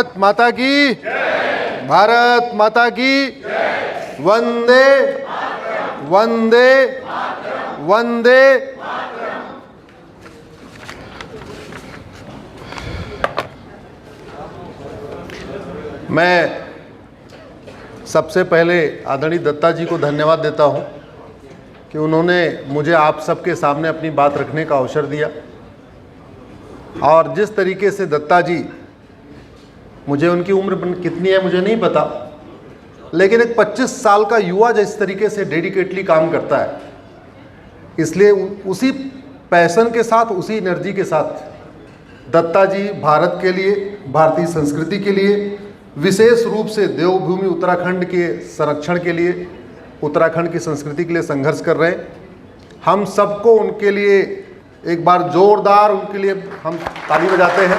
भारत माता की जय। भारत माता की जय। वंदे वंदे वंदे। मैं सबसे पहले आदरणीय दत्ता जी को धन्यवाद देता हूं कि उन्होंने मुझे आप सबके सामने अपनी बात रखने का अवसर दिया। और जिस तरीके से दत्ता जी, मुझे उनकी उम्र कितनी है मुझे नहीं पता, लेकिन एक 25 साल का युवा जिस तरीके से डेडिकेटली काम करता है, इसलिए उसी पैशन के साथ, उसी एनर्जी के साथ दत्ता जी भारत के लिए, भारतीय संस्कृति के लिए, विशेष रूप से देवभूमि उत्तराखंड के संरक्षण के लिए, उत्तराखंड की संस्कृति के लिए संघर्ष कर रहे हैं। हम सबको उनके लिए एक बार जोरदार उनके लिए हम ताली बजाते हैं।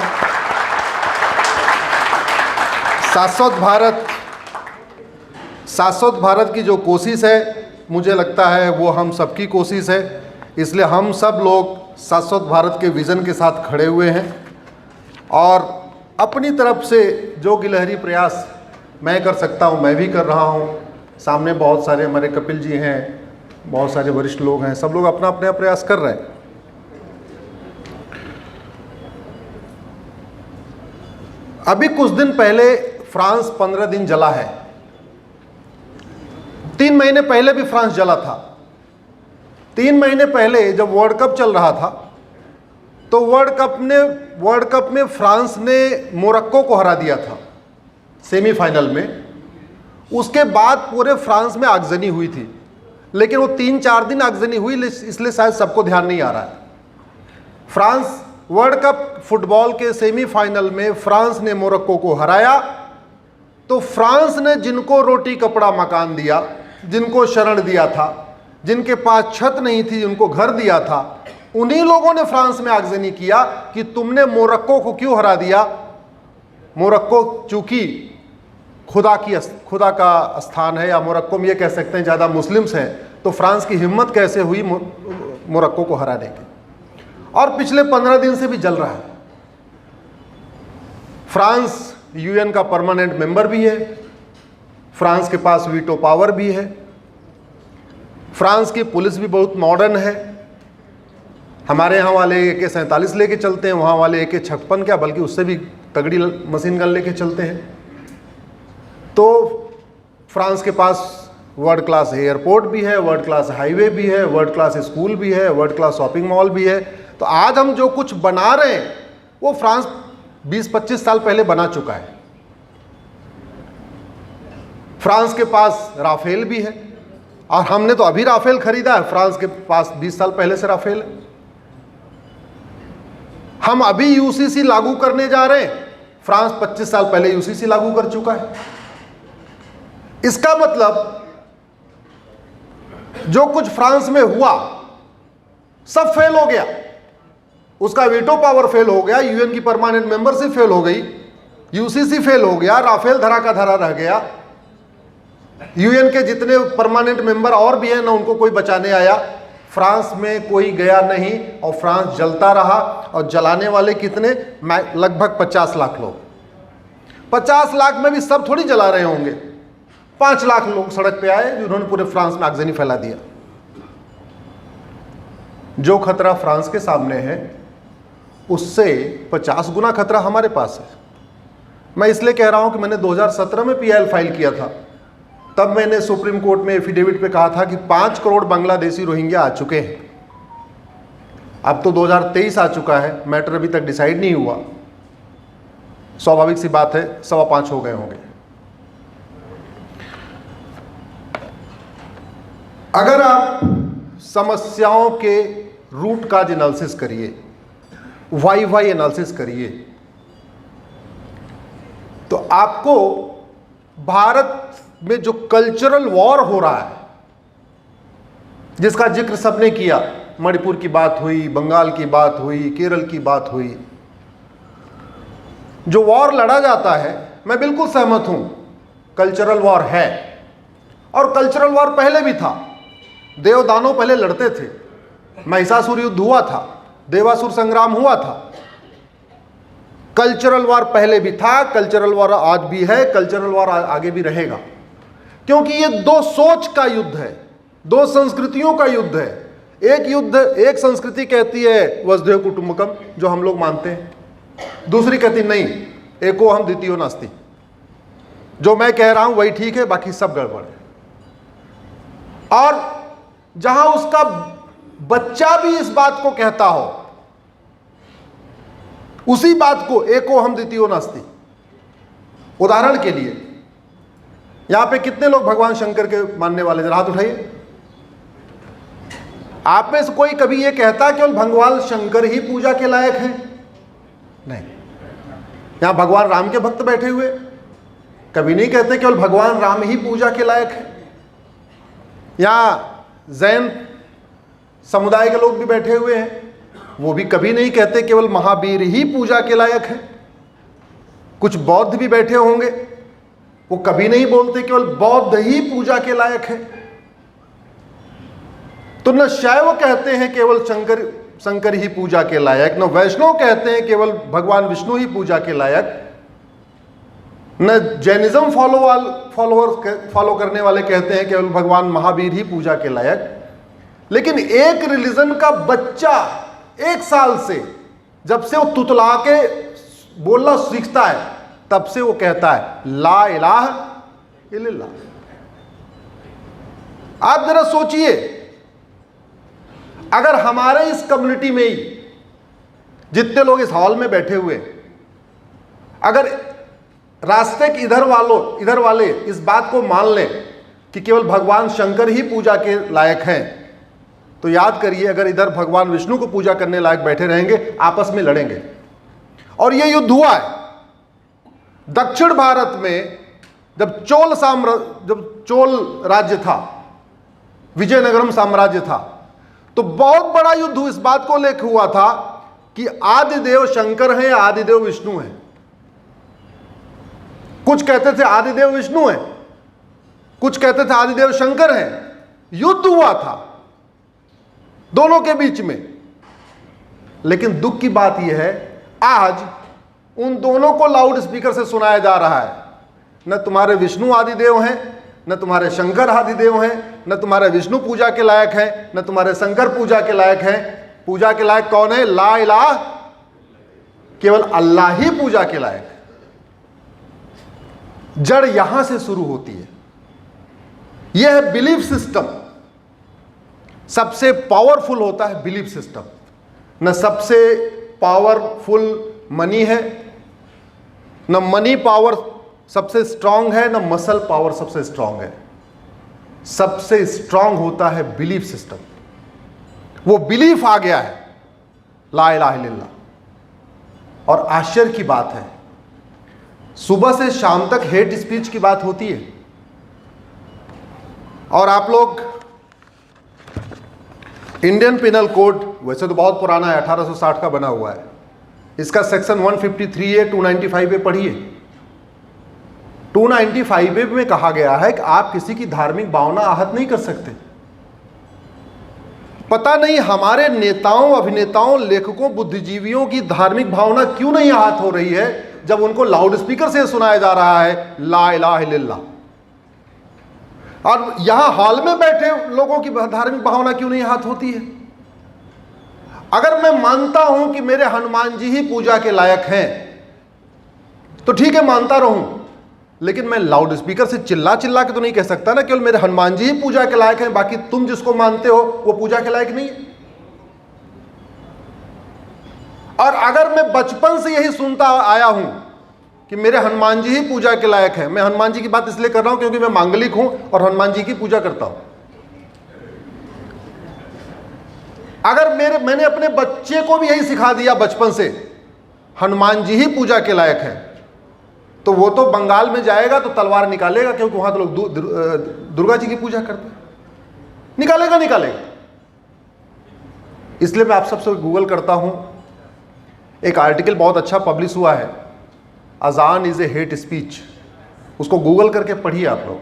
शाश्वत भारत की जो कोशिश है, मुझे लगता है वो हम सबकी कोशिश है। इसलिए हम सब लोग शाश्वत भारत के विज़न के साथ खड़े हुए हैं और अपनी तरफ से जो गिलहरी प्रयास मैं कर सकता हूँ मैं भी कर रहा हूँ। सामने बहुत सारे हमारे कपिल जी हैं, बहुत सारे वरिष्ठ लोग हैं, सब लोग अपना अपना प्रयास कर रहे हैं। अभी कुछ दिन पहले फ्रांस 15 दिन जला है। 3 महीने पहले भी फ्रांस जला था। 3 महीने पहले जब वर्ल्ड कप चल रहा था तो वर्ल्ड कप में फ्रांस ने मोरक्को को हरा दिया था सेमीफाइनल में। उसके बाद पूरे फ्रांस में आगजनी हुई थी, लेकिन वो 3-4 दिन आगजनी हुई, इसलिए शायद सबको ध्यान नहीं आ रहा है। फ्रांस वर्ल्ड कप फुटबॉल के सेमीफाइनल में फ्रांस ने मोरक्को को हराया। तो फ्रांस ने जिनको रोटी कपड़ा मकान दिया, जिनको शरण दिया था, जिनके पास छत नहीं थी, उनको घर दिया था, उन्हीं लोगों ने फ्रांस में आगजनी किया कि तुमने मोरक्को को क्यों हरा दिया। मोरक्को चूंकि खुदा का स्थान है, या मोरक्को में ये कह सकते हैं ज़्यादा मुस्लिम्स हैं, तो फ्रांस की हिम्मत कैसे हुई मोरक्को को हराने की। और पिछले 15 दिन से भी जल रहा है। फ्रांस यूएन का परमानेंट मेंबर भी है, फ्रांस के पास वीटो पावर भी है, फ्रांस की पुलिस भी बहुत मॉडर्न है। हमारे यहाँ वाले AK-47 लेके चलते हैं, वहाँ वाले AK-56 क्या बल्कि उससे भी तगड़ी मशीन गन लेके चलते हैं। तो फ्रांस के पास वर्ल्ड क्लास एयरपोर्ट भी है, वर्ल्ड क्लास हाईवे भी है, वर्ल्ड क्लास स्कूल भी है, वर्ल्ड क्लास शॉपिंग मॉल भी है। तो आज हम जो कुछ बना रहे हैं वो फ्रांस 20-25 साल पहले बना चुका है। फ्रांस के पास राफेल भी है, और हमने तो अभी राफेल खरीदा है, फ्रांस के पास 20 साल पहले से राफेल है। हम अभी यूसीसी लागू करने जा रहे हैं, फ्रांस 25 साल पहले यूसीसी लागू कर चुका है। इसका मतलब जो कुछ फ्रांस में हुआ सब फेल हो गया। उसका वीटो पावर फेल हो गया, यूएन की परमानेंट मेंबरशिप फेल हो गई, यूसीसी फेल हो गया, राफेल धरा का धरा रह गया। यूएन के जितने परमानेंट मेंबर और भी हैं ना, उनको कोई बचाने आया। फ्रांस में कोई गया नहीं और फ्रांस जलता रहा। और जलाने वाले कितने? लगभग 50 लाख लोग। 50 लाख में भी सब थोड़ी जला रहे होंगे। 5 लाख लोग सड़क पे आए जिन्होंने पूरे फ्रांस में आगजनी फैला दिया। जो खतरा फ्रांस के सामने है उससे 50 गुना खतरा हमारे पास है। मैं इसलिए कह रहा हूं कि मैंने 2017 में PIL फाइल किया था। तब मैंने सुप्रीम कोर्ट में एफिडेविट पे कहा था कि 5 करोड़ बांग्लादेशी रोहिंग्या आ चुके हैं। अब तो 2023 आ चुका है, मैटर अभी तक डिसाइड नहीं हुआ। स्वाभाविक सी बात है 5.25 हो गए होंगे। अगर आप समस्याओं के रूट काज एनालिसिस करिए, वाई एनालिसिस करिए, तो आपको भारत में जो कल्चरल वॉर हो रहा है, जिसका जिक्र सबने किया, मणिपुर की बात हुई, बंगाल की बात हुई, केरल की बात हुई, जो वॉर लड़ा जाता है, मैं बिल्कुल सहमत हूं, कल्चरल वॉर है। और कल्चरल वॉर पहले भी था। देव दानव पहले लड़ते थे, महिषासुर युद्ध हुआ था, देवासुर संग्राम हुआ था। कल्चरल वार पहले भी था, कल्चरल वार आज भी है, कल्चरल वार आगे भी रहेगा, क्योंकि ये दो सोच का युद्ध है, दो संस्कृतियों का युद्ध है। एक संस्कृति कहती है वसुधैव कुटुंबकम, जो हम लोग मानते हैं, दूसरी कहती नहीं, एको हम द्वितीयो नास्ति, जो मैं कह रहा हूं वही ठीक है, बाकी सब गड़बड़ है। और जहां उसका बच्चा भी इस बात को कहता हो, उसी बात को एको हम द्वितीयो नास्ति। उदाहरण के लिए यहां पे कितने लोग भगवान शंकर के मानने वाले, जरा हाथ उठाइए। आप में से कोई कभी ये कहता केवल भगवान शंकर ही पूजा के लायक है? नहीं। यहां भगवान राम के भक्त बैठे हुए कभी नहीं कहते केवल भगवान राम ही पूजा के लायक है। यहां जैन समुदाय के लोग भी बैठे हुए हैं, वो भी कभी नहीं कहते केवल महावीर ही पूजा के लायक है। कुछ बौद्ध भी बैठे होंगे, वो कभी नहीं बोलते केवल बौद्ध ही पूजा के लायक है। तो न शैव कहते हैं केवल शंकर ही पूजा के लायक, न वैष्णव कहते हैं केवल भगवान विष्णु ही पूजा के लायक, न जैनिज्म फॉलो करने वाले कहते हैं केवल भगवान महावीर ही पूजा के लायक। लेकिन एक रिलीजन का बच्चा 1 साल से, जब से वो तुतला के बोलना सीखता है, तब से वो कहता है ला इलाहा इल्लल्लाह। आप जरा सोचिए, अगर हमारे इस कम्युनिटी में ही जितने लोग इस हॉल में बैठे हुए, अगर रास्ते के इधर वाले इस बात को मान लें कि केवल भगवान शंकर ही पूजा के लायक हैं, तो याद करिए, अगर इधर भगवान विष्णु को पूजा करने लायक बैठे रहेंगे, आपस में लड़ेंगे। और यह युद्ध हुआ है दक्षिण भारत में, जब चोल राज्य था, विजयनगरम साम्राज्य था, तो बहुत बड़ा युद्ध इस बात को लेकर हुआ था कि आदिदेव शंकर हैं, आदिदेव विष्णु हैं। कुछ कहते थे आदिदेव विष्णु हैं, कुछ कहते थे आदिदेव शंकर हैं। युद्ध हुआ था दोनों के बीच में। लेकिन दुख की बात यह है, आज उन दोनों को लाउड स्पीकर से सुनाया जा रहा है, न तुम्हारे विष्णु आदिदेव हैं, न तुम्हारे शंकर आदिदेव हैं, न तुम्हारे विष्णु पूजा के लायक हैं, न तुम्हारे शंकर पूजा के लायक हैं। पूजा के लायक कौन है? ला इलाहा, केवल अल्लाह ही पूजा के लायक है। जड़ यहां से शुरू होती है। यह है बिलीफ सिस्टम। सबसे पावरफुल होता है बिलीफ सिस्टम। न सबसे पावरफुल मनी है, न मनी पावर सबसे स्ट्रांग है, न मसल पावर सबसे स्ट्रांग है। सबसे स्ट्रांग होता है बिलीफ सिस्टम। वो बिलीफ आ गया है, ला इलाहा इल्लल्लाह। और आश्चर्य की बात है, सुबह से शाम तक हेट स्पीच की बात होती है। और आप लोग इंडियन पिनल कोड, वैसे तो बहुत पुराना है, 1860 का बना हुआ है, इसका सेक्शन 153A 295A पढ़िए। 295A में कहा गया है कि आप किसी की धार्मिक भावना आहत नहीं कर सकते। पता नहीं हमारे नेताओं, अभिनेताओं, लेखकों, बुद्धिजीवियों की धार्मिक भावना क्यों नहीं आहत हो रही है, जब उनको लाउड स्पीकर से सुनाया जा रहा है ला इलाहा इल्लल्लाह। और यहां हॉल में बैठे लोगों की धार्मिक भावना क्यों नहीं आहत होती है? अगर मैं मानता हूं कि मेरे हनुमान जी ही पूजा के लायक हैं, तो ठीक है, मानता रहूं, लेकिन मैं लाउड स्पीकर से चिल्ला चिल्ला के तो नहीं कह सकता ना केवल मेरे हनुमान जी ही पूजा के लायक हैं, बाकी तुम जिसको मानते हो वो पूजा के लायक नहीं है। और अगर मैं बचपन से यही सुनता आया हूं कि मेरे हनुमान जी ही पूजा के लायक हैं, मैं हनुमान जी की बात इसलिए कर रहा हूं क्योंकि मैं मांगलिक हूं और हनुमान जी की पूजा करता हूं। अगर मैंने अपने बच्चे को भी यही सिखा दिया बचपन से, हनुमान जी ही पूजा के लायक है, तो वो तो बंगाल में जाएगा तो तलवार निकालेगा, क्योंकि वहां तो लोग दुर्गा जी की पूजा करते हैं। निकालेगा। इसलिए मैं आप सबसे गूगल करता हूं, एक आर्टिकल बहुत अच्छा पब्लिश हुआ है, अजान इज ए हेट स्पीच। उसको गूगल करके पढ़िए आप लोग।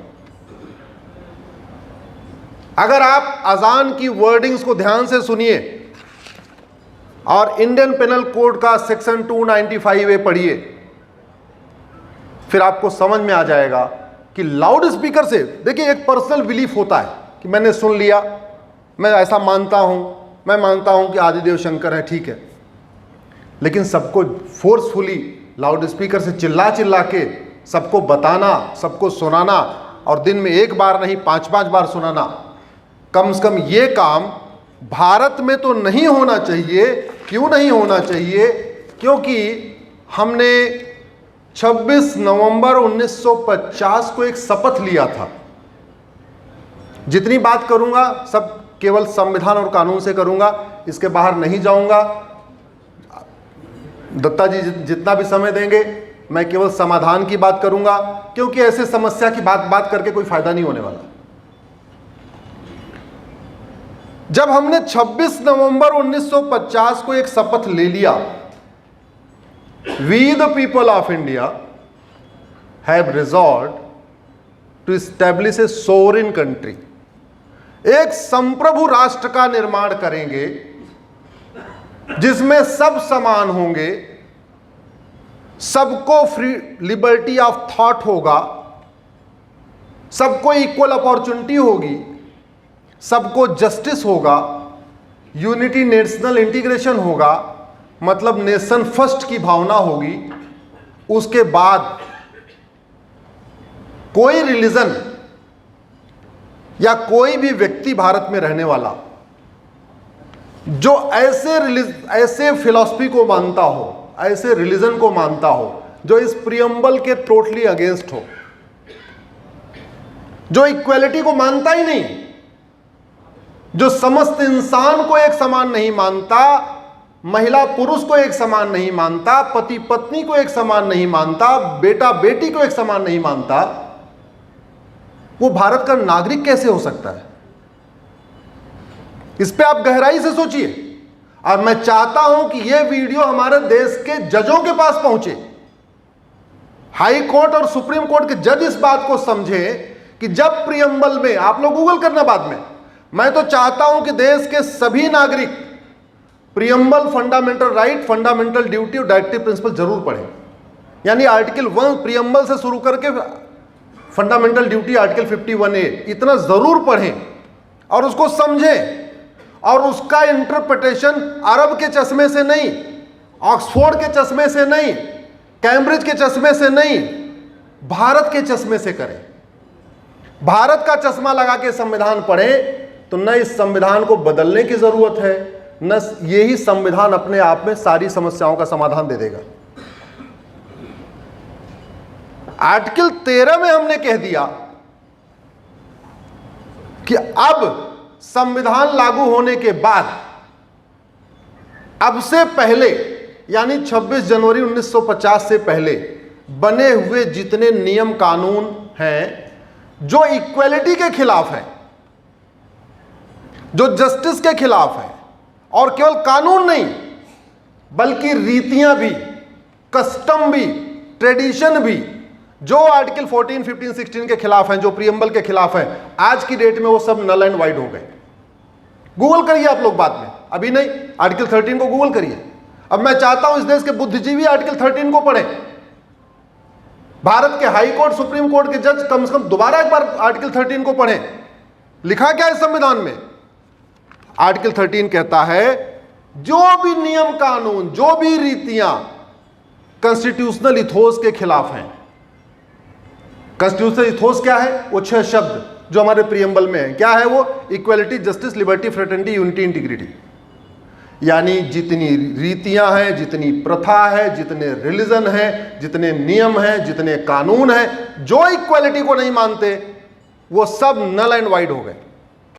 अगर आप अजान की वर्डिंग्स को ध्यान से सुनिए और इंडियन पेनल कोड का सेक्शन 295A पढ़िए, फिर आपको समझ में आ जाएगा कि लाउड स्पीकर से, देखिए एक पर्सनल बिलीफ होता है कि मैंने सुन लिया, मैं ऐसा मानता हूं, मैं मानता हूं कि आदिदेव शंकर है, ठीक है, लेकिन सबको फोर्सफुली लाउड स्पीकर से चिल्ला चिल्ला के सबको बताना, सबको सुनाना, और दिन में एक बार नहीं 5-5 बार सुनाना, कम से कम ये काम भारत में तो नहीं होना चाहिए। क्यों नहीं होना चाहिए? क्योंकि हमने 26 नवंबर 1950 को एक शपथ लिया था। जितनी बात करूंगा सब केवल संविधान और कानून से करूंगा, इसके बाहर नहीं जाऊंगा। दत्ता जी जितना भी समय देंगे मैं केवल समाधान की बात करूंगा, क्योंकि ऐसे समस्या की बात करके कोई फायदा नहीं होने वाला। जब हमने 26 नवंबर 1950 को एक शपथ ले लिया, we the people of India have resolved to establish a sovereign country, एक संप्रभु राष्ट्र का निर्माण करेंगे जिसमें सब समान होंगे, सबको फ्री लिबर्टी ऑफ थॉट होगा, सबको इक्वल अपॉर्चुनिटी होगी, सबको जस्टिस होगा, यूनिटी नेशनल इंटीग्रेशन होगा, मतलब नेशन फर्स्ट की भावना होगी। उसके बाद कोई रिलीजन या कोई भी व्यक्ति भारत में रहने वाला जो ऐसे फिलॉसफी को मानता हो, ऐसे रिलीजन को मानता हो जो इस प्रियम्बल के टोटली अगेंस्ट हो, जो इक्वेलिटी को मानता ही नहीं, जो समस्त इंसान को एक समान नहीं मानता, महिला पुरुष को एक समान नहीं मानता, पति पत्नी को एक समान नहीं मानता, बेटा बेटी को एक समान नहीं मानता, वो भारत का नागरिक कैसे हो सकता है? इस पे आप गहराई से सोचिए। और मैं चाहता हूं कि यह वीडियो हमारे देश के जजों के पास पहुंचे, हाई कोर्ट और सुप्रीम कोर्ट के जज इस बात को समझे कि जब प्रियम्बल में, आप लोग गूगल करना बाद में, मैं तो चाहता हूं कि देश के सभी नागरिक preamble, fundamental right, fundamental duty और डायरेक्टिव प्रिंसिपल जरूर पढ़ें। यानी आर्टिकल 1 प्रियम्बल से शुरू करके फंडामेंटल ड्यूटी आर्टिकल 51A, इतना जरूर पढ़ें और उसको समझें, और उसका इंटरप्रिटेशन अरब के चश्मे से नहीं, ऑक्सफोर्ड के चश्मे से नहीं, कैम्ब्रिज के चश्मे से नहीं, भारत के चश्मे से करें। भारत का चश्मा लगा के संविधान पढ़ें तो न इस संविधान को बदलने की जरूरत है, न यही संविधान अपने आप में सारी समस्याओं का समाधान दे देगा। आर्टिकल 13 में हमने कह दिया कि अब संविधान लागू होने के बाद, अब से पहले यानी 26 जनवरी 1950 से पहले बने हुए जितने नियम कानून हैं जो इक्वेलिटी के खिलाफ हैं, जो जस्टिस के खिलाफ हैं, और केवल कानून नहीं बल्कि रीतियां भी, कस्टम भी, ट्रेडिशन भी, जो आर्टिकल 14, 15, 16 के खिलाफ हैं, जो प्रियम्बल के खिलाफ हैं, आज की डेट में वो सब नल एंड वाइड हो गए। गूगल करिए आप लोग बाद में, अभी नहीं, आर्टिकल 13 को गूगल करिए। अब मैं चाहता हूं इस देश के बुद्धिजीवी आर्टिकल 13 को पढ़ें, भारत के हाई कोर्ट, सुप्रीम कोर्ट के जज कम से कम दोबारा एक बार आर्टिकल 13 को पढ़ें। लिखा क्या है संविधान में? आर्टिकल 13 कहता है जो भी नियम कानून, जो भी रीतियां कॉन्स्टिट्यूशनल इथोस के खिलाफ हैं। कॉन्स्टिट्यूशनल इथोस क्या है? वो 6 शब्द जो हमारे प्रियम्बल में है। क्या है वो? Equality, justice, liberty, fraternity, unity, integrity. यानी जितनी रीतियां हैं, जितनी प्रथा है, जितने रिलीजन है, जितने नियम हैं, जितने कानून हैं, जो इक्वलिटी को नहीं मानते वो सब नल एंड वाइड हो गए।